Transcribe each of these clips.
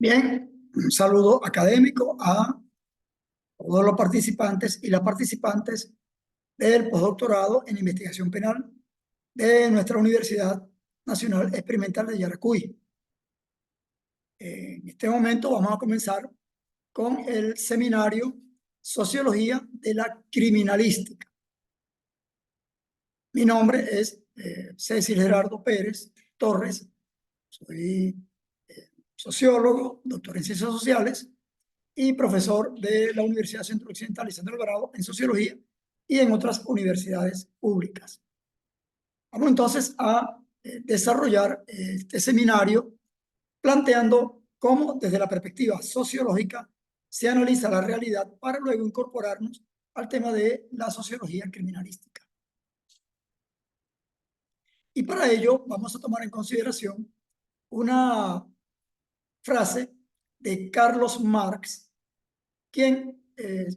Bien, un saludo académico a todos los participantes y las participantes del postdoctorado en investigación penal de nuestra Universidad Nacional Experimental de Yaracuy. En este momento vamos a comenzar con el seminario Sociología de la Criminalística. Mi nombre es Cecil Gerardo Pérez Torres. Soy sociólogo, doctor en Ciencias Sociales y profesor de la Universidad Centro Occidental y Centro Alvarado en Sociología y en otras universidades públicas. Vamos entonces a desarrollar este seminario planteando cómo desde la perspectiva sociológica se analiza la realidad para luego incorporarnos al tema de la sociología criminalística. Y para ello vamos a tomar en consideración una frase de Carlos Marx, quien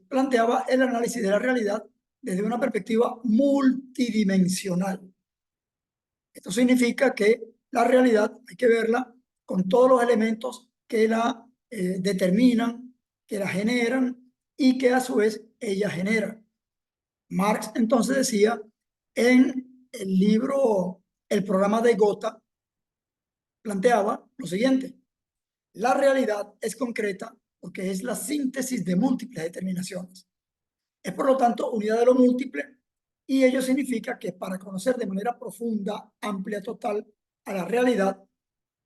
planteaba el análisis de la realidad desde una perspectiva multidimensional. Esto significa que la realidad hay que verla con todos los elementos que la determinan, que la generan y que a su vez ella genera. Marx entonces decía en el libro El programa de Gotha, planteaba lo siguiente: la realidad es concreta porque es la síntesis de múltiples determinaciones. Es por lo tanto unidad de lo múltiple y ello significa que para conocer de manera profunda, amplia, total a la realidad,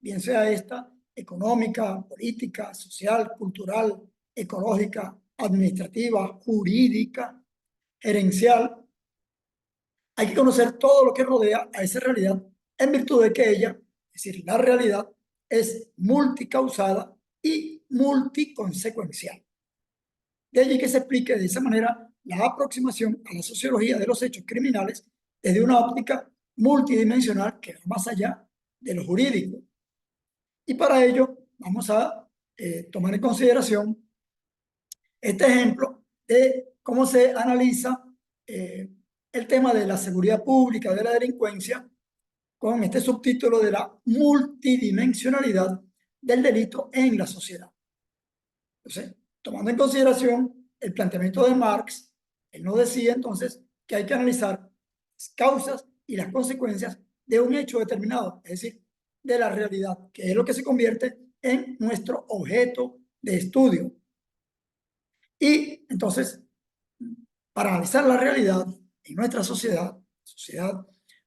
bien sea esta económica, política, social, cultural, ecológica, administrativa, jurídica, gerencial, hay que conocer todo lo que rodea a esa realidad en virtud de que ella, es decir, la realidad, es multicausada y multiconsecuencial. De allí que se explique de esa manera la aproximación a la sociología de los hechos criminales desde una óptica multidimensional que va más allá de lo jurídico. Y para ello vamos a tomar en consideración este ejemplo de cómo se analiza el tema de la seguridad pública, de la delincuencia, con este subtítulo de la multidimensionalidad del delito en la sociedad. Entonces, tomando en consideración el planteamiento de Marx, él nos decía entonces que hay que analizar las causas y las consecuencias de un hecho determinado, es decir, de la realidad, que es lo que se convierte en nuestro objeto de estudio. Y entonces, para analizar la realidad en nuestra sociedad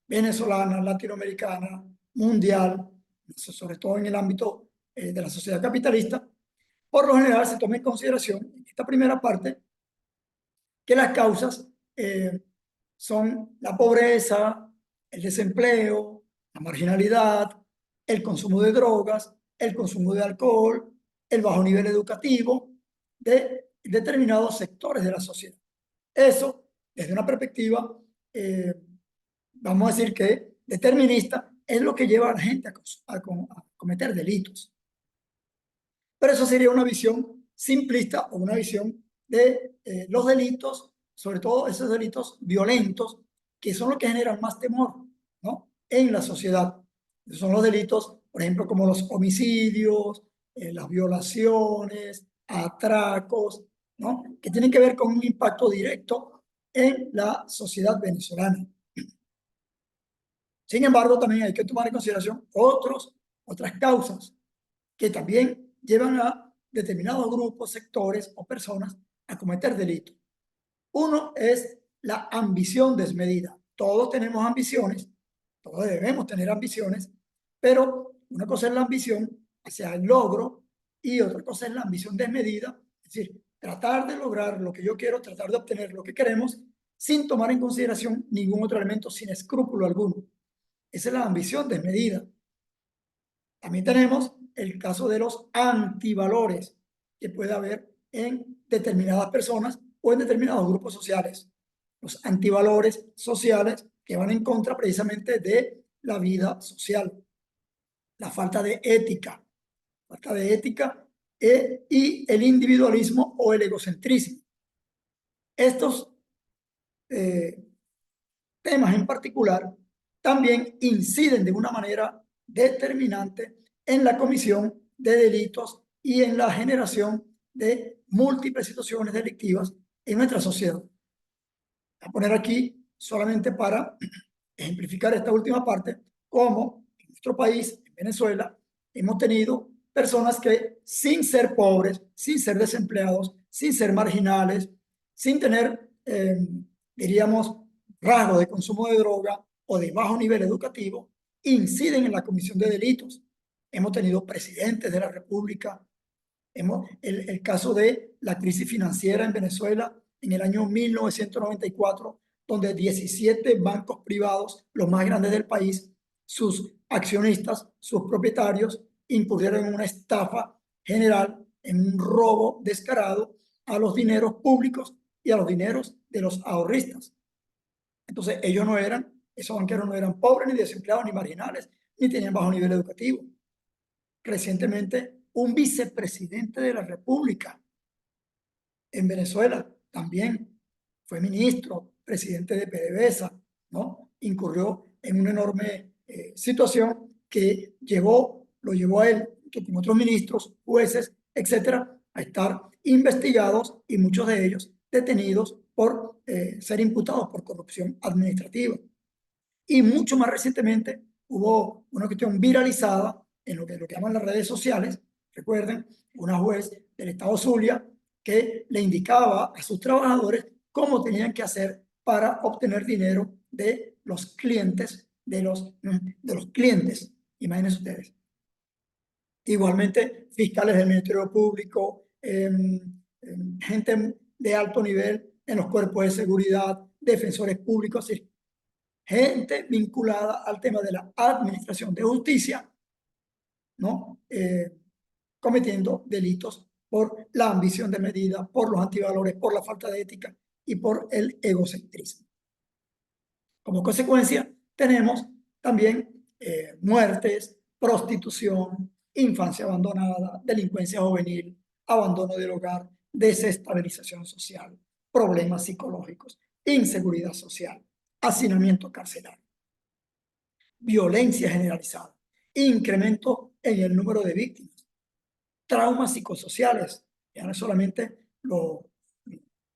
venezolana, latinoamericana, mundial, sobre todo en el ámbito de la sociedad capitalista, por lo general se toma en consideración en esta primera parte que las causas son la pobreza, el desempleo, la marginalidad, el consumo de drogas, el consumo de alcohol, el bajo nivel educativo de determinados sectores de la sociedad. Eso, desde una perspectiva, vamos a decir que determinista, es lo que lleva a la gente a cometer delitos. Pero eso sería una visión simplista o una visión de los delitos, sobre todo esos delitos violentos, que son los que generan más temor, ¿no?, en la sociedad. Son los delitos, por ejemplo, como los homicidios, las violaciones, atracos, ¿no?, que tienen que ver con un impacto directo en la sociedad venezolana. Sin embargo, también hay que tomar en consideración otras causas que también llevan a determinados grupos, sectores o personas a cometer delitos. Uno es la ambición desmedida. Todos tenemos ambiciones, todos debemos tener ambiciones, pero una cosa es la ambición hacia el logro y otra cosa es la ambición desmedida, es decir, tratar de lograr lo que yo quiero, tratar de obtener lo que queremos sin tomar en consideración ningún otro elemento, sin escrúpulo alguno. Esa es la ambición desmedida. También tenemos el caso de los antivalores que puede haber en determinadas personas o en determinados grupos sociales. Los antivalores sociales que van en contra precisamente de la vida social. La falta de ética y el individualismo o el egocentrismo. Estos temas en particular también inciden de una manera determinante en la comisión de delitos y en la generación de múltiples situaciones delictivas en nuestra sociedad. Voy a poner aquí solamente para ejemplificar esta última parte, cómo en nuestro país, en Venezuela, hemos tenido personas que sin ser pobres, sin ser desempleados, sin ser marginales, sin tener, diríamos, rasgos de consumo de droga o de bajo nivel educativo, inciden en la comisión de delitos. Hemos tenido presidentes de la República. El caso de la crisis financiera en Venezuela en el año 1994, donde 17 bancos privados, los más grandes del país, sus accionistas, sus propietarios, incurrieron en una estafa general, en un robo descarado a los dineros públicos y a los dineros de los ahorristas. Entonces, esos banqueros no eran pobres, ni desempleados, ni marginales, ni tenían bajo nivel educativo. Recientemente, un vicepresidente de la República en Venezuela también fue ministro, presidente de PDVSA, ¿no? Incurrió en una enorme situación que lo llevó a él, que con otros ministros, jueces, etcétera, a estar investigados y muchos de ellos detenidos por ser imputados por corrupción administrativa. Y mucho más recientemente hubo una cuestión viralizada en lo que llaman las redes sociales. Recuerden, una juez del estado Zulia que le indicaba a sus trabajadores cómo tenían que hacer para obtener dinero de los clientes, de los clientes. Imagínense ustedes. Igualmente, fiscales del Ministerio Público, gente de alto nivel en los cuerpos de seguridad, defensores públicos, gente vinculada al tema de la administración de justicia, ¿no? Cometiendo delitos por la ambición de medida, por los antivalores, por la falta de ética y por el egocentrismo. Como consecuencia, tenemos también muertes, prostitución, infancia abandonada, delincuencia juvenil, abandono del hogar, desestabilización social, problemas psicológicos, inseguridad social, hacinamiento carcelario, violencia generalizada, incremento en el número de víctimas, traumas psicosociales, ya no es solamente lo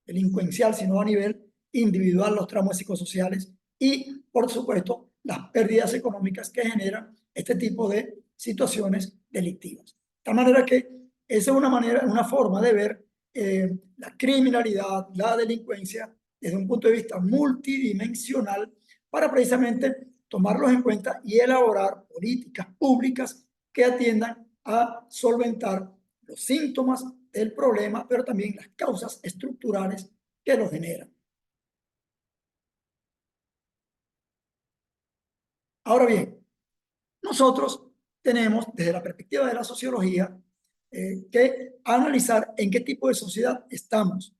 delincuencial, sino a nivel individual los traumas psicosociales y, por supuesto, las pérdidas económicas que generan este tipo de situaciones delictivas. De tal manera que esa es una forma de ver la criminalidad, la delincuencia, desde un punto de vista multidimensional, para precisamente tomarlos en cuenta y elaborar políticas públicas que atiendan a solventar los síntomas del problema, pero también las causas estructurales que lo generan. Ahora bien, nosotros tenemos, desde la perspectiva de la sociología, que analizar en qué tipo de sociedad estamos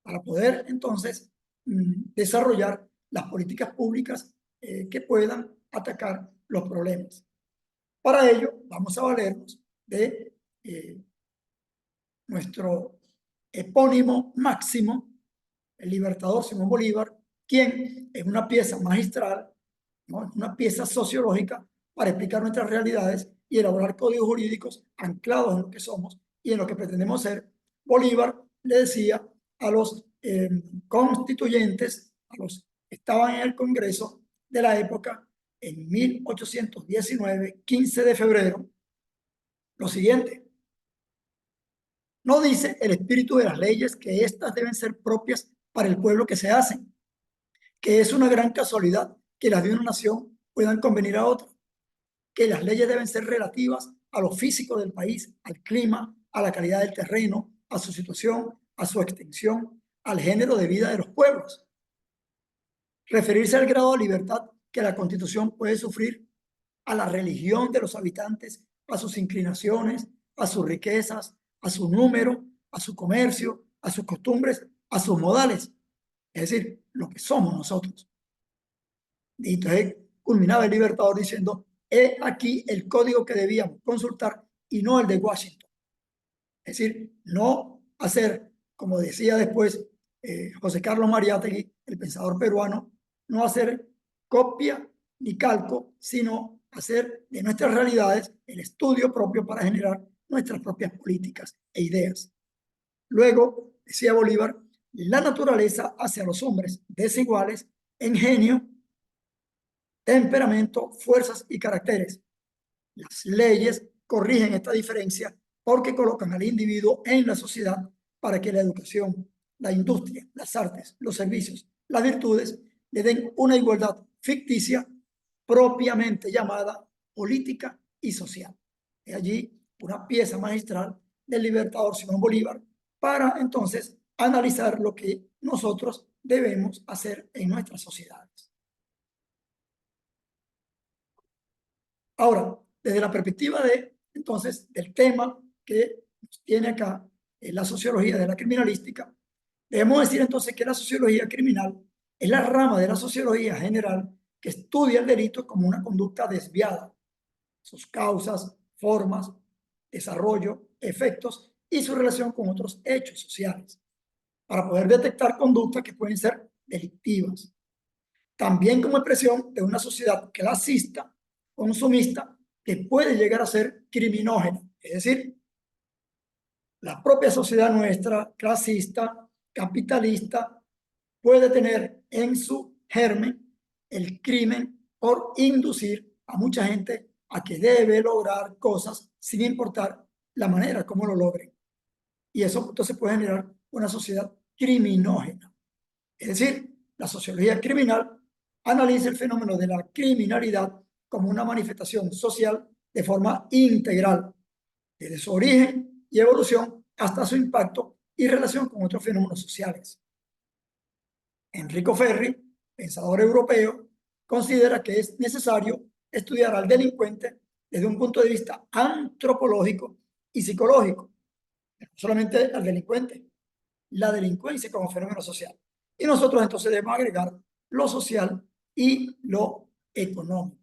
para poder entonces desarrollar las políticas públicas que puedan atacar los problemas. Para ello, vamos a valernos de nuestro epónimo máximo, el libertador Simón Bolívar, quien en una pieza magistral, ¿no? Una pieza sociológica para explicar nuestras realidades y elaborar códigos jurídicos anclados en lo que somos y en lo que pretendemos ser, Bolívar le decía a los constituyentes, a los que estaban en el Congreso de la época, en 1819, 15 de febrero, lo siguiente: no dice el espíritu de las leyes que éstas deben ser propias para el pueblo que se hacen, que es una gran casualidad que las de una nación puedan convenir a otra, que las leyes deben ser relativas a lo físico del país, al clima, a la calidad del terreno, a su situación, a su extensión, al género de vida de los pueblos. Referirse al grado de libertad que la Constitución puede sufrir, a la religión de los habitantes, a sus inclinaciones, a sus riquezas, a su número, a su comercio, a sus costumbres, a sus modales, es decir, lo que somos nosotros. Y entonces culminaba el Libertador diciendo: he aquí el código que debíamos consultar y no el de Washington. Es decir, no hacer, como decía después José Carlos Mariátegui, el pensador peruano, no hacer copia ni calco, sino hacer de nuestras realidades el estudio propio para generar nuestras propias políticas e ideas. Luego, decía Bolívar, la naturaleza hace a los hombres desiguales en genio, temperamento, fuerzas y caracteres. Las leyes corrigen esta diferencia porque colocan al individuo en la sociedad para que la educación, la industria, las artes, los servicios, las virtudes le den una igualdad ficticia propiamente llamada política y social. De allí una pieza magistral del libertador Simón Bolívar para entonces analizar lo que nosotros debemos hacer en nuestras sociedades. Ahora, desde la perspectiva entonces, del tema que nos tiene acá, la sociología de la criminalística, debemos decir entonces que la sociología criminal es la rama de la sociología general que estudia el delito como una conducta desviada, sus causas, formas, desarrollo, efectos y su relación con otros hechos sociales, para poder detectar conductas que pueden ser delictivas. También como expresión de una sociedad clasista, consumista, que puede llegar a ser criminógena. Es decir, la propia sociedad nuestra, clasista, capitalista, puede tener en su germen el crimen por inducir a mucha gente a que debe lograr cosas sin importar la manera como lo logren. Y eso entonces puede generar una sociedad criminógena. Es decir, la sociología criminal analiza el fenómeno de la criminalidad como una manifestación social de forma integral, desde su origen y evolución hasta su impacto y relación con otros fenómenos sociales. Enrico Ferri, pensador europeo, considera que es necesario estudiar al delincuente desde un punto de vista antropológico y psicológico, no solamente al delincuente, la delincuencia como fenómeno social. Y nosotros entonces debemos agregar lo social y lo económico.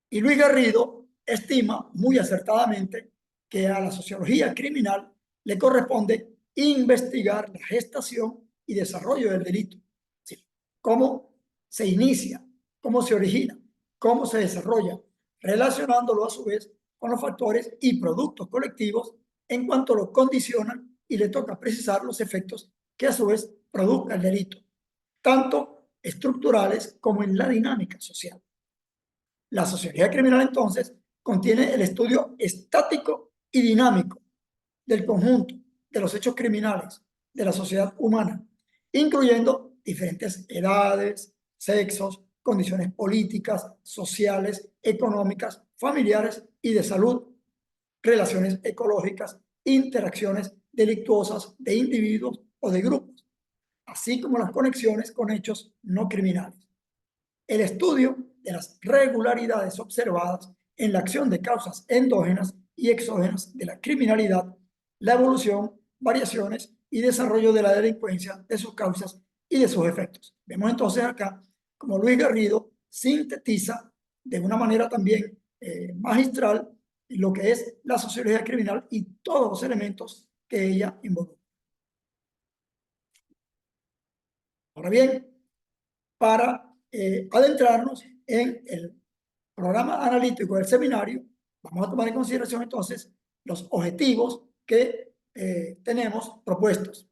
Y Luis Garrido estima muy acertadamente que a la sociología criminal le corresponde investigar la gestación y desarrollo del delito. ¿Sí? Cómo se inicia, cómo se origina, cómo se desarrolla, relacionándolo a su vez con los factores y productos colectivos en cuanto lo condicionan y le toca precisar los efectos que a su vez produzca el delito, tanto estructurales como en la dinámica social. La sociología criminal entonces contiene el estudio estático y dinámico del conjunto de los hechos criminales de la sociedad humana, incluyendo diferentes edades, sexos, condiciones políticas, sociales, económicas, familiares y de salud, relaciones ecológicas, interacciones delictuosas de individuos o de grupos, así como las conexiones con hechos no criminales. El estudio de las regularidades observadas en la acción de causas endógenas y exógenas de la criminalidad, la evolución, variaciones y desarrollo de la delincuencia, de sus causas y de sus efectos. Vemos entonces acá como Luis Garrido sintetiza de una manera también magistral lo que es la sociología criminal y todos los elementos que ella involucra. Ahora bien, para adentrarnos en el programa analítico del seminario, vamos a tomar en consideración entonces los objetivos que tenemos propuestos.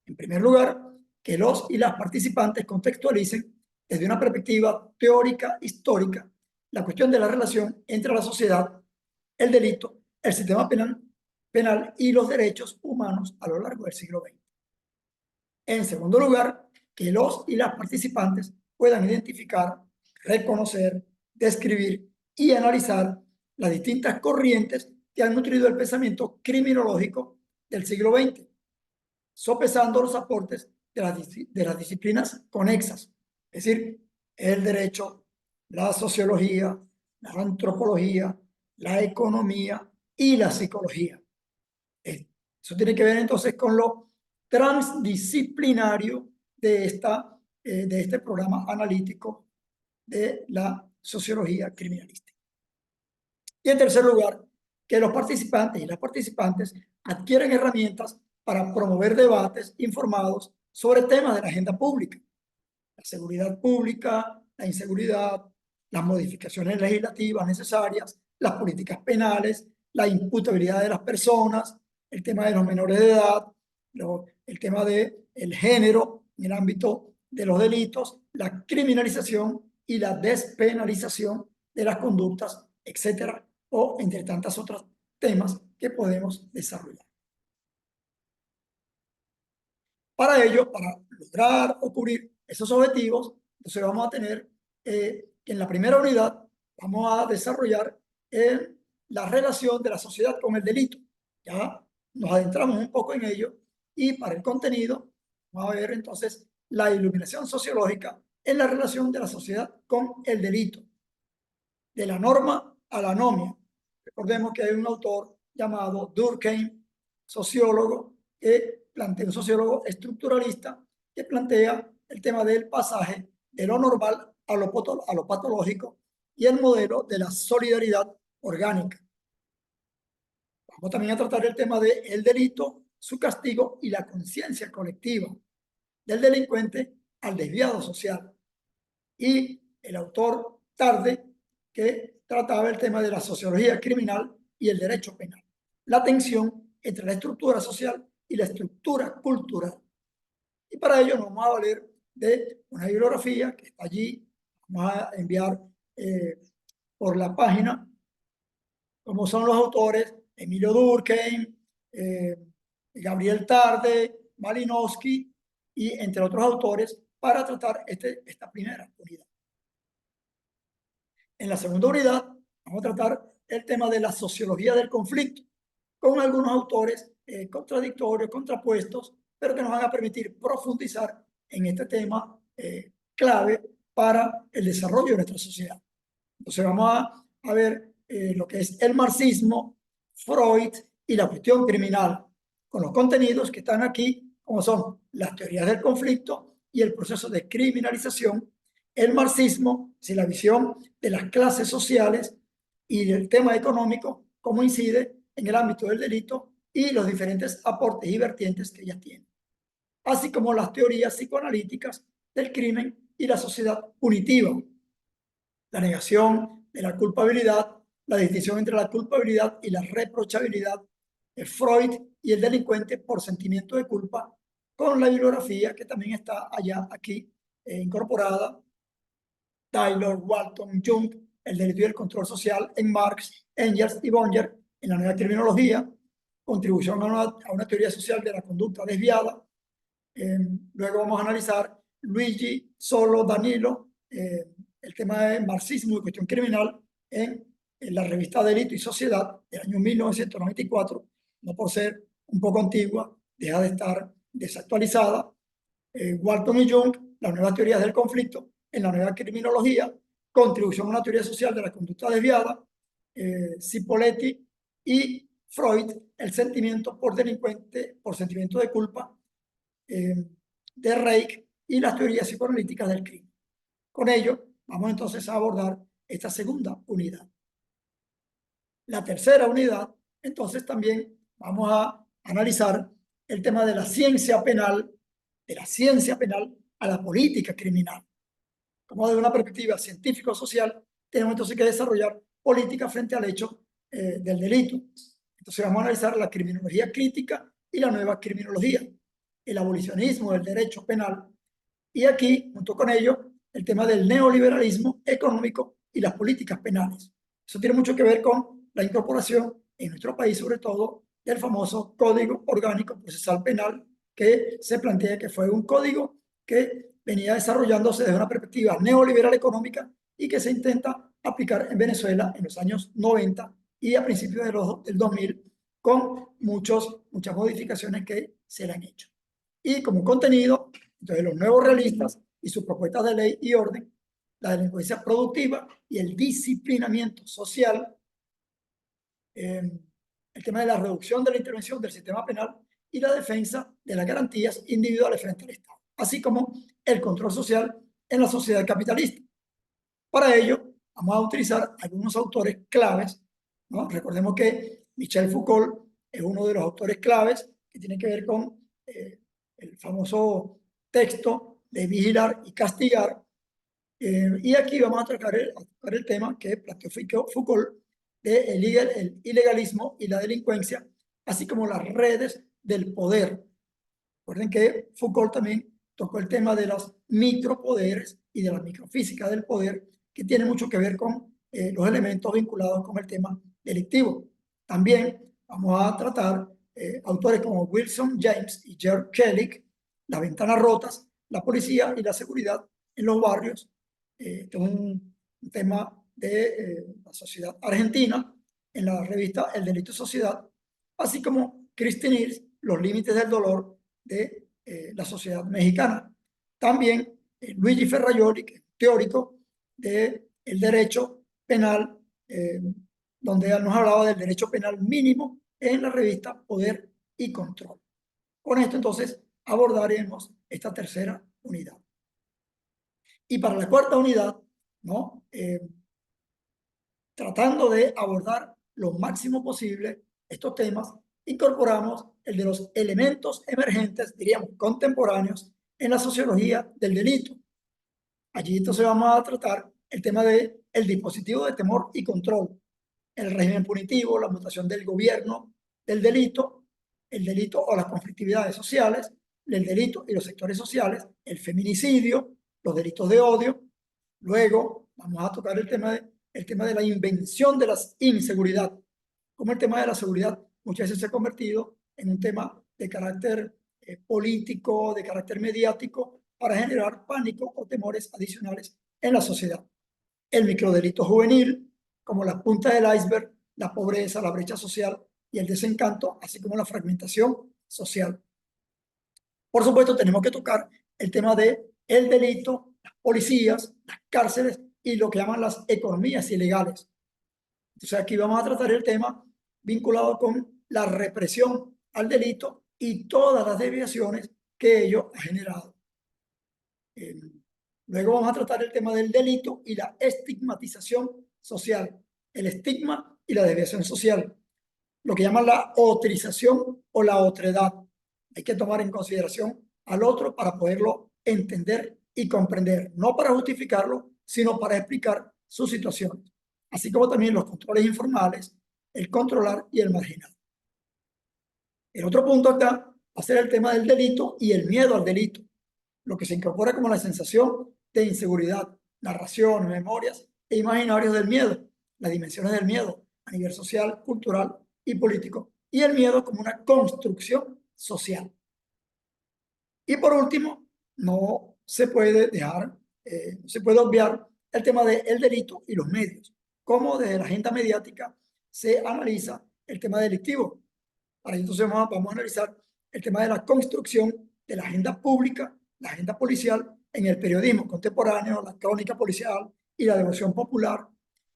En primer lugar, que los y las participantes contextualicen desde una perspectiva teórica histórica la cuestión de la relación entre la sociedad, el delito, el sistema penal y los derechos humanos a lo largo del siglo XX. En segundo lugar, que los y las participantes puedan identificar, reconocer, describir y analizar las distintas corrientes que han nutrido el pensamiento criminológico del siglo XX, sopesando los aportes de las disciplinas conexas, es decir, el derecho, la sociología, la antropología, la economía y la psicología. Eso tiene que ver entonces con lo transdisciplinario de este programa analítico de la sociología criminalística. Y en tercer lugar, que los participantes y las participantes adquieren herramientas para promover debates informados sobre temas de la agenda pública, la seguridad pública, la inseguridad, las modificaciones legislativas necesarias, las políticas penales, la imputabilidad de las personas, el tema de los menores de edad, el tema del género en el ámbito de los delitos, la criminalización y la despenalización de las conductas, etcétera, o entre tantos otros temas que podemos desarrollar. Para ello, para lograr o cubrir esos objetivos, entonces vamos a tener en la primera unidad, vamos a desarrollar la relación de la sociedad con el delito. Ya nos adentramos un poco en ello y para el contenido vamos a ver entonces la iluminación sociológica en la relación de la sociedad con el delito, de la norma a la anomia. Recordemos que hay un autor llamado Durkheim, sociólogo, un sociólogo estructuralista, que plantea el tema del pasaje de lo normal a lo patológico y el modelo de la solidaridad orgánica. Vamos también a tratar el tema del delito, su castigo y la conciencia colectiva, del delincuente al desviado social. Y el autor Tarde, que trataba el tema de la sociología criminal y el derecho penal, la tensión entre la estructura social y la estructura cultural. Y para ello nos vamos a valer de una bibliografía que está allí. Vamos a enviar por la página, como son los autores Emilio Durkheim, Gabriel Tarde, Malinowski y entre otros autores para tratar esta primera unidad. En la segunda unidad vamos a tratar el tema de la sociología del conflicto, con algunos autores contradictorios, contrapuestos, pero que nos van a permitir profundizar en este tema clave para el desarrollo de nuestra sociedad. Entonces vamos a ver lo que es el marxismo, Freud y la cuestión criminal, con los contenidos que están aquí, como son las teorías del conflicto y el proceso de criminalización, el marxismo, si la visión de las clases sociales y el tema económico, cómo incide en el ámbito del delito y los diferentes aportes y vertientes que ellas tienen, así como las teorías psicoanalíticas del crimen y la sociedad punitiva, la negación de la culpabilidad, la distinción entre la culpabilidad y la reprochabilidad, el Freud y el delincuente por sentimiento de culpa, con la bibliografía que también está allá aquí incorporada, Taylor, Walton, Jung, el delito y el control social en Marx, Engels y Bonger, en la nueva criminología, contribución a una teoría social de la conducta desviada. Luego vamos a analizar Luigi, Solo, Danilo, el tema de marxismo y cuestión criminal en la revista Delito y Sociedad del año 1994, no por ser un poco antigua, deja de estar desactualizada. Walton y Jung, las nuevas teorías del conflicto en la nueva criminología, contribución a una teoría social de la conducta desviada, Cipoletti y Freud, el sentimiento por delincuente, por sentimiento de culpa, de Reich y las teorías psicoanalíticas del crimen. Con ello, vamos entonces a abordar esta segunda unidad. La tercera unidad, entonces también vamos a analizar el tema de la ciencia penal, a la política criminal. Como desde una perspectiva científico-social, tenemos entonces que desarrollar política frente al hecho del delito. Entonces vamos a analizar la criminología crítica y la nueva criminología, el abolicionismo del derecho penal, y aquí, junto con ello, el tema del neoliberalismo económico y las políticas penales. Eso tiene mucho que ver con la incorporación en nuestro país, sobre todo, del famoso Código Orgánico Procesal Penal, que se plantea que fue un código que venía desarrollándose desde una perspectiva neoliberal económica y que se intenta aplicar en Venezuela en los años 90 y a principios del 2000 con muchas modificaciones que se le han hecho. Y como contenido, entonces los nuevos realistas y sus propuestas de ley y orden, la delincuencia productiva y el disciplinamiento social, el tema de la reducción de la intervención del sistema penal y la defensa de las garantías individuales frente al Estado, así como el control social en la sociedad capitalista. Para ello, vamos a utilizar algunos autores claves, ¿no? Recordemos que Michel Foucault es uno de los autores claves que tiene que ver con el famoso texto de Vigilar y Castigar. Y aquí vamos a tocar el tema que planteó Foucault del el ilegalismo y la delincuencia, así como las redes del poder. Recuerden que Foucault también tocó el tema de los micropoderes y de la microfísica del poder, que tiene mucho que ver con los elementos vinculados con el tema delictivo. También vamos a tratar autores como Wilson James y Gerd Kelly, Las ventanas rotas, la policía y la seguridad en los barrios. Este es un tema de la sociedad argentina en la revista El Delito y Sociedad, así como Christine Hills, Los límites del dolor de la sociedad mexicana. También Luigi Ferraioli, que es teórico del derecho penal, donde él nos hablaba del derecho penal mínimo en la revista Poder y Control. Con esto entonces abordaremos esta tercera unidad. Y para la cuarta unidad, ¿no? Tratando de abordar lo máximo posible estos temas, incorporamos el de los elementos emergentes, diríamos contemporáneos, en la sociología del delito. Allí entonces vamos a tratar el tema del dispositivo de temor y control, el régimen punitivo, la mutación del gobierno del delito, el delito o las conflictividades sociales, el delito y los sectores sociales, el feminicidio, los delitos de odio. Luego vamos a tocar el tema de la invención de la inseguridad, como el tema de la seguridad muchas veces se ha convertido en un tema de carácter político, de carácter mediático, para generar pánico o temores adicionales en la sociedad. El microdelito juvenil, como la punta del iceberg, la pobreza, la brecha social y el desencanto, así como la fragmentación social. Por supuesto, tenemos que tocar el tema del delito, las policías, las cárceles y lo que llaman las economías ilegales. Entonces aquí vamos a tratar el tema vinculado con la represión al delito y todas las desviaciones que ello ha generado. Luego vamos a tratar el tema del delito y la estigmatización social, el estigma y la desviación social, lo que llaman la otrización o la otredad. Hay que tomar en consideración al otro para poderlo entender y comprender, no para justificarlo, sino para explicar su situación, así como también los controles informales, el controlar y el marginar. El otro punto acá va a ser el tema del delito y el miedo al delito, lo que se incorpora como la sensación de inseguridad, narraciones, memorias e imaginarios del miedo, las dimensiones del miedo a nivel social, cultural y político, y el miedo como una construcción social. Y por último, no se puede dejar, no se puede obviar el tema del delito y los medios, cómo desde la agenda mediática se analiza el tema delictivo. Para entonces vamos a analizar el tema de la construcción de la agenda pública, la agenda policial en el periodismo contemporáneo, la crónica policial y la devoción popular,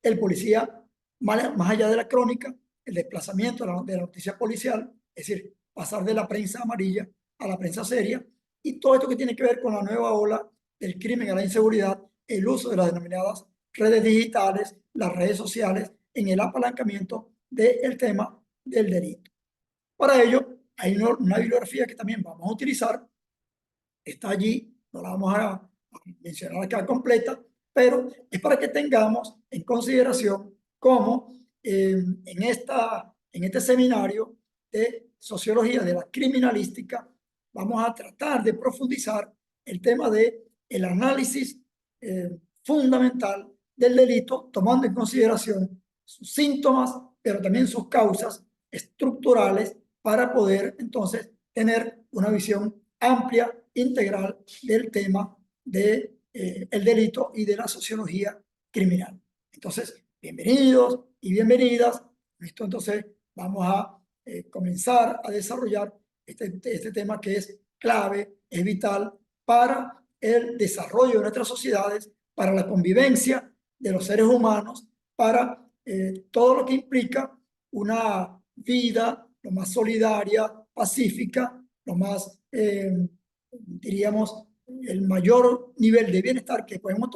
el policía más allá de la crónica, el desplazamiento de la noticia policial, es decir, pasar de la prensa amarilla a la prensa seria, y todo esto que tiene que ver con la nueva ola del crimen a la inseguridad, el uso de las denominadas redes digitales, las redes sociales, en el apalancamiento del tema del delito. Para ello, hay una bibliografía que también vamos a utilizar, está allí, no la vamos a mencionar acá completa, pero es para que tengamos en consideración cómo en este seminario de sociología de la criminalística vamos a tratar de profundizar el tema de el análisis fundamental del delito, tomando en consideración sus síntomas, pero también sus causas estructurales, para poder entonces tener una visión amplia, integral del tema del delito y de la sociología criminal. Entonces, bienvenidos y bienvenidas. Esto entonces vamos a comenzar a desarrollar este tema que es clave, es vital para el desarrollo de nuestras sociedades, para la convivencia de los seres humanos, para todo lo que implica una vida lo más solidaria, pacífica, lo más, diríamos, el mayor nivel de bienestar que podemos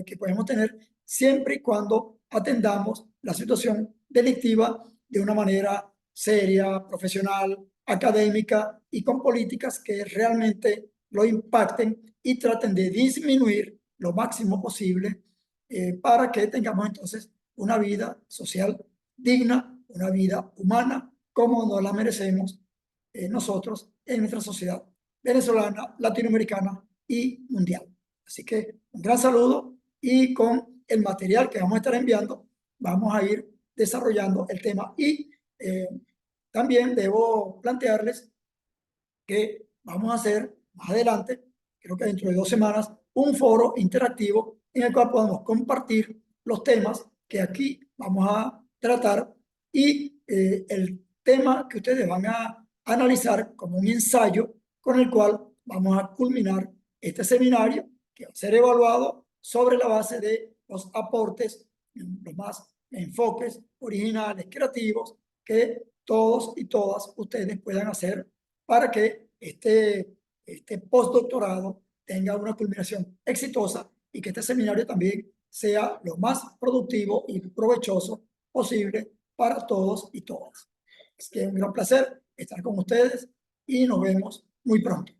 que podemos tener siempre y cuando atendamos la situación delictiva de una manera seria, profesional, académica y con políticas que realmente lo impacten y traten de disminuir lo máximo posible para que tengamos entonces una vida social digna, una vida humana, como nos la merecemos nosotros en nuestra sociedad venezolana, latinoamericana y mundial. Así que un gran saludo y con el material que vamos a estar enviando, vamos a ir desarrollando el tema. Y también debo plantearles que vamos a hacer más adelante, creo que dentro de 2 semanas, un foro interactivo en el cual podamos compartir los temas que aquí vamos a tratar y el tema que ustedes van a analizar como un ensayo con el cual vamos a culminar este seminario que va a ser evaluado sobre la base de los aportes, los más enfoques originales, creativos, que todos y todas ustedes puedan hacer para que este postdoctorado tenga una culminación exitosa y que este seminario también sea lo más productivo y provechoso posible para todos y todas. Es que es un gran placer estar con ustedes y nos vemos muy pronto.